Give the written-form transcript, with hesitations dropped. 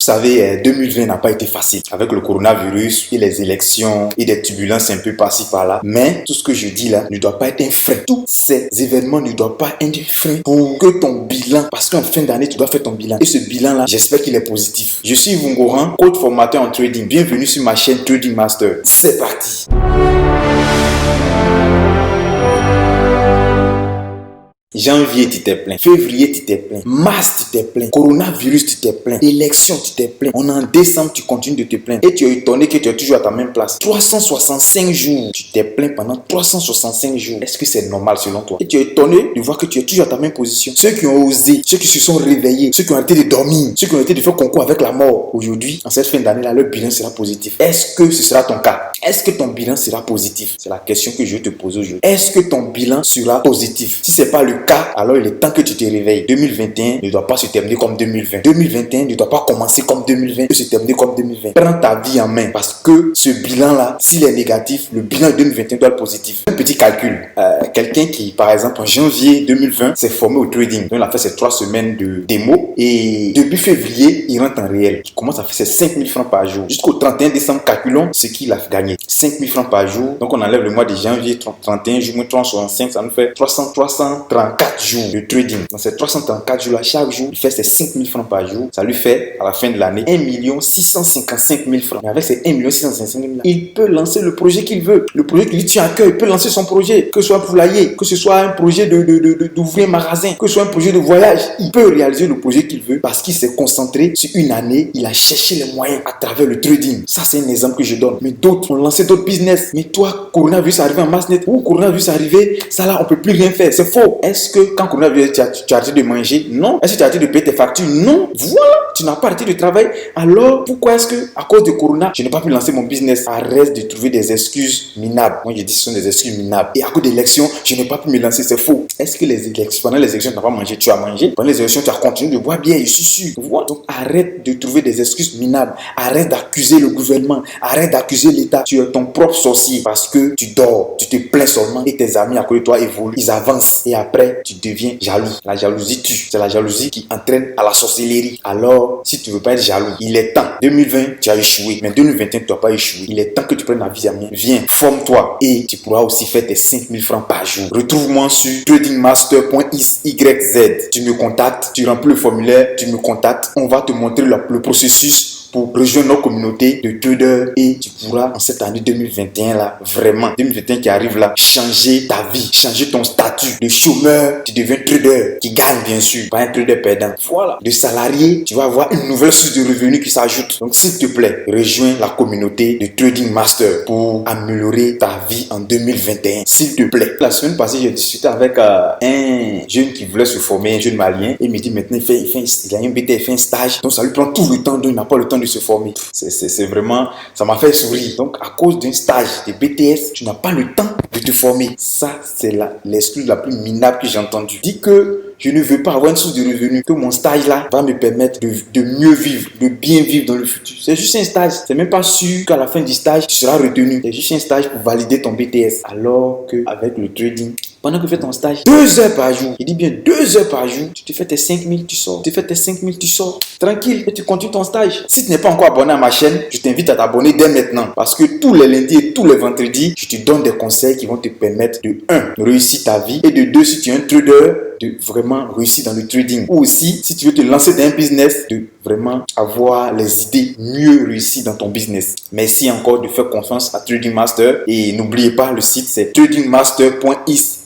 savez, 2020 n'a pas été facile avec le coronavirus et les élections et des turbulences un peu par-ci par-là. Mais tout ce que je dis là ne doit pas être un frein. Tous ces événements ne doivent pas être un frein pour que ton bilan, parce qu'en fin d'année, tu dois faire ton bilan. Et ce bilan-là, j'espère qu'il est positif. Je suis Yvon Goran, coach formateur en trading. Bienvenue sur ma chaîne Trading Master. C'est parti. Janvier, tu t'es plaint. Février, tu t'es plaint. Mars, tu t'es plaint. Coronavirus, tu t'es plaint. Élection, tu t'es plaint. On est en décembre, tu continues de te plaindre. Et tu es étonné que tu es toujours à ta même place. 365 jours. Tu t'es plaint pendant 365 jours. Est-ce que c'est normal selon toi? Et tu es étonné de voir que tu es toujours à ta même position. Ceux qui ont osé, ceux qui se sont réveillés, ceux qui ont arrêté de dormir, ceux qui ont arrêté de faire concours avec la mort, aujourd'hui, en cette fin d'année-là, leur bilan sera positif. Est-ce que ce sera ton cas? Est-ce que ton bilan sera positif? C'est la question que je vais te poser aujourd'hui. Est-ce que ton bilan sera positif? Si ce n'est pas le cas, alors il est temps que tu te réveilles. 2021 ne doit pas se terminer comme 2020. 2021 ne doit pas commencer comme 2020 et se terminer comme 2020. Prends ta vie en main parce que ce bilan-là, s'il est négatif, le bilan 2021 doit être positif. Un petit calcul. Quelqu'un qui, par exemple, en janvier 2020, s'est formé au trading. Donc, il a fait ses 3 semaines de démo et depuis février, il rentre en réel. Il commence à faire ses 5000 francs par jour. Jusqu'au 31 décembre, calculons ce qu'il a gagné. 5000 francs par jour. Donc, on enlève le mois de janvier, 31 jours, 365, ça nous fait 334 jours de trading. Dans ces 334 jours là, chaque jour, il fait ses 5000 francs par jour. Ça lui fait, à la fin de l'année, 1 655 000 francs. Mais avec ces 1 655 000 là, il peut lancer le projet qu'il veut. Le projet qui lui tient à cœur, il peut lancer son projet. Que ce soit poulailler, que ce soit un projet d'ouvrir un magasin, que ce soit un projet de voyage. Il peut réaliser le projet qu'il veut parce qu'il s'est concentré sur une année. Il a cherché les moyens à travers le trading. Ça, c'est un exemple que je donne. Mais d'autres ont lancé d'autres business. Mais toi, coronavirus arrivé en masse net, ou coronavirus arrivé, ça là, on peut plus rien faire. C'est faux. Est-ce que quand coronavirus, tu as arrêté de manger? Non. Est-ce que tu as arrêté de payer tes factures? Non. Voilà. Tu n'as pas arrêté de travailler. Alors, pourquoi est-ce que, à cause de corona, je n'ai pas pu lancer mon business? Arrête de trouver des excuses minables. Moi, je dis que ce sont des excuses minables. Et à cause d'élections, je n'ai pas pu me lancer. C'est faux. Est-ce que pendant les élections, tu n'as pas mangé? Tu as mangé. Pendant les élections, tu as continué de boire bien. Je suis sûr. Voilà. Donc, arrête de trouver des excuses minables. Arrête d'accuser le gouvernement. Arrête d'accuser l'État. Tu es ton propre sorcier parce que tu dors. Tu te plains seulement et tes amis à côté de toi évoluent. Ils avancent. Et après, tu deviens jaloux. La jalousie tue. C'est la jalousie qui entraîne à la sorcellerie. Alors, si tu ne veux pas être jaloux, il est temps. 2020, tu as échoué. Mais 2021, tu n'as pas échoué. Il est temps que tu prennes la vie à main. Viens, forme-toi et tu pourras aussi faire tes 5000 francs par jour. Retrouve-moi sur tradingmaster.xyz. Tu me contactes, tu remplis le formulaire, tu me contactes. On va te montrer le processus pour rejoindre notre communauté de traders et tu pourras en cette année 2021 là, vraiment 2021 qui arrive là, changer ta vie, changer ton statut de chômeur, tu deviens trader qui gagne bien sûr, pas un trader perdant. Voilà, de salarié, tu vas avoir une nouvelle source de revenus qui s'ajoute. Donc s'il te plaît, rejoins la communauté de Trading Master pour améliorer ta vie en 2021. S'il te plaît. La semaine passée, j'ai discuté avec un jeune qui voulait se former, un jeune malien, et il me dit maintenant il a un BT, il fait un stage, donc ça lui prend tout le temps, donc il n'a pas le temps de se former. C'est vraiment, ça m'a fait sourire. Donc à cause d'un stage de BTS, tu n'as pas le temps de te former. Ça, c'est l'excuse la plus minable que j'ai entendue. Dis que je ne veux pas avoir une source de revenus, que mon stage là va me permettre de mieux vivre, de bien vivre dans le futur. C'est juste un stage. C'est même pas sûr qu'à la fin du stage, tu seras retenu. C'est juste un stage pour valider ton BTS. Alors qu'avec le trading, pendant que tu fais ton stage, 2 heures par jour, je dis bien 2 heures par jour, tu te fais tes 5000, tu sors. Tu te fais tes 5000, tu sors. Tranquille, et tu continues ton stage. Si tu n'es pas encore abonné à ma chaîne, je t'invite à t'abonner dès maintenant. Parce que tous les lundis et tous les vendredis, je te donne des conseils qui vont te permettre de 1, réussir ta vie et de 2, si tu es un trader, de vraiment réussir dans le trading. Ou aussi, si tu veux te lancer dans un business, de vraiment avoir les idées mieux réussies dans ton business. Merci encore de faire confiance à Trading Master. Et n'oubliez pas, le site c'est tradingmaster.xyz.